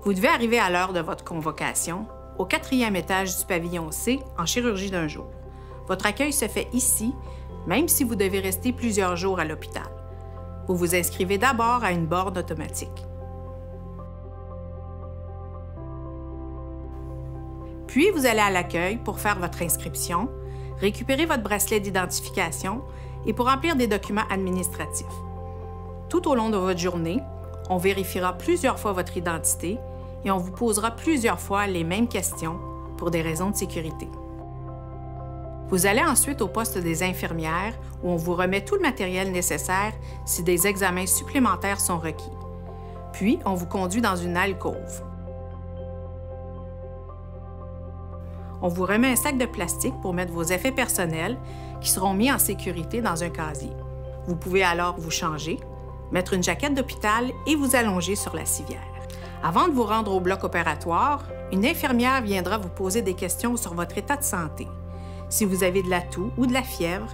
Vous devez arriver à l'heure de votre convocation, au 4e étage du pavillon C, en chirurgie d'un jour. Votre accueil se fait ici, même si vous devez rester plusieurs jours à l'hôpital. Vous vous inscrivez d'abord à une borne automatique. Puis, vous allez à l'accueil pour faire votre inscription, récupérer votre bracelet d'identification et pour remplir des documents administratifs. Tout au long de votre journée, on vérifiera plusieurs fois votre identité et on vous posera plusieurs fois les mêmes questions pour des raisons de sécurité. Vous allez ensuite au poste des infirmières où on vous remet tout le matériel nécessaire si des examens supplémentaires sont requis. Puis, on vous conduit dans une alcôve. On vous remet un sac de plastique pour mettre vos effets personnels qui seront mis en sécurité dans un casier. Vous pouvez alors vous changer, mettre une jaquette d'hôpital et vous allonger sur la civière. Avant de vous rendre au bloc opératoire, une infirmière viendra vous poser des questions sur votre état de santé. Si vous avez de la toux ou de la fièvre,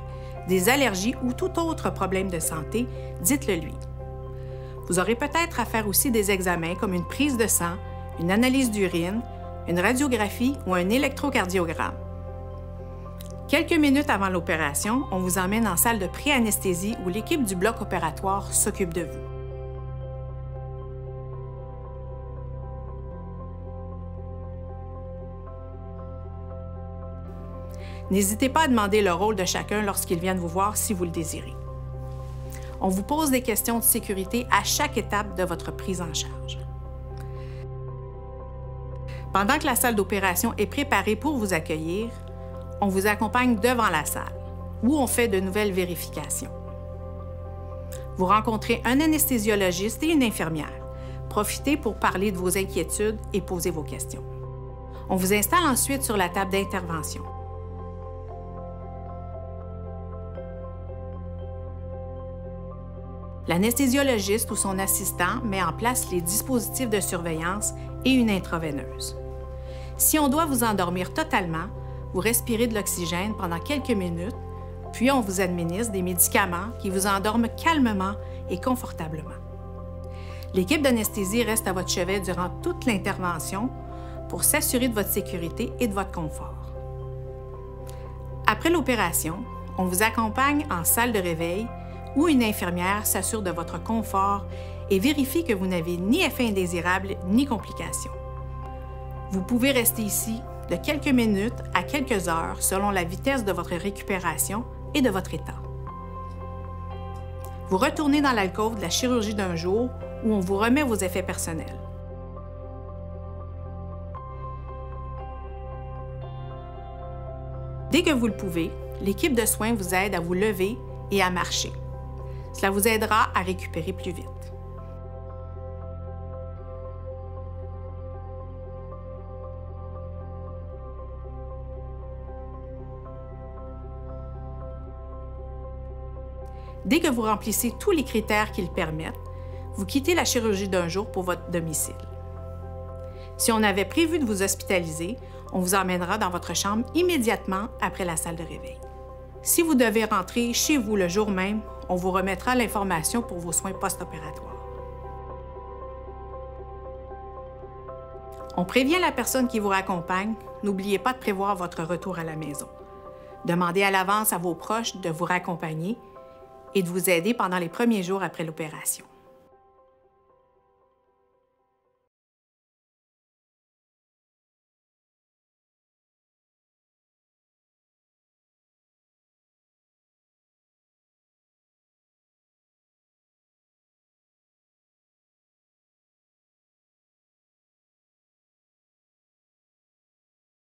des allergies ou tout autre problème de santé, dites-le lui. Vous aurez peut-être à faire aussi des examens comme une prise de sang, une analyse d'urine, une radiographie ou un électrocardiogramme. Quelques minutes avant l'opération, on vous emmène en salle de pré-anesthésie où l'équipe du bloc opératoire s'occupe de vous. N'hésitez pas à demander le rôle de chacun lorsqu'ils viennent vous voir si vous le désirez. On vous pose des questions de sécurité à chaque étape de votre prise en charge. Pendant que la salle d'opération est préparée pour vous accueillir, on vous accompagne devant la salle, où on fait de nouvelles vérifications. Vous rencontrez un anesthésiologiste et une infirmière. Profitez pour parler de vos inquiétudes et poser vos questions. On vous installe ensuite sur la table d'intervention. L'anesthésiologiste ou son assistant met en place les dispositifs de surveillance et une intraveineuse. Si on doit vous endormir totalement, vous respirez de l'oxygène pendant quelques minutes, puis on vous administre des médicaments qui vous endorment calmement et confortablement. L'équipe d'anesthésie reste à votre chevet durant toute l'intervention pour s'assurer de votre sécurité et de votre confort. Après l'opération, on vous accompagne en salle de réveil où une infirmière s'assure de votre confort et vérifie que vous n'avez ni effets indésirables ni complications. Vous pouvez rester ici de quelques minutes à quelques heures selon la vitesse de votre récupération et de votre état. Vous retournez dans l'alcôve de la chirurgie d'un jour où on vous remet vos effets personnels. Dès que vous le pouvez, l'équipe de soins vous aide à vous lever et à marcher. Cela vous aidera à récupérer plus vite. Dès que vous remplissez tous les critères qui le permettent, vous quittez la chirurgie d'un jour pour votre domicile. Si on avait prévu de vous hospitaliser, on vous emmènera dans votre chambre immédiatement après la salle de réveil. Si vous devez rentrer chez vous le jour même, on vous remettra l'information pour vos soins post-opératoires. On prévient la personne qui vous raccompagne, n'oubliez pas de prévoir votre retour à la maison. Demandez à l'avance à vos proches de vous raccompagner et de vous aider pendant les premiers jours après l'opération.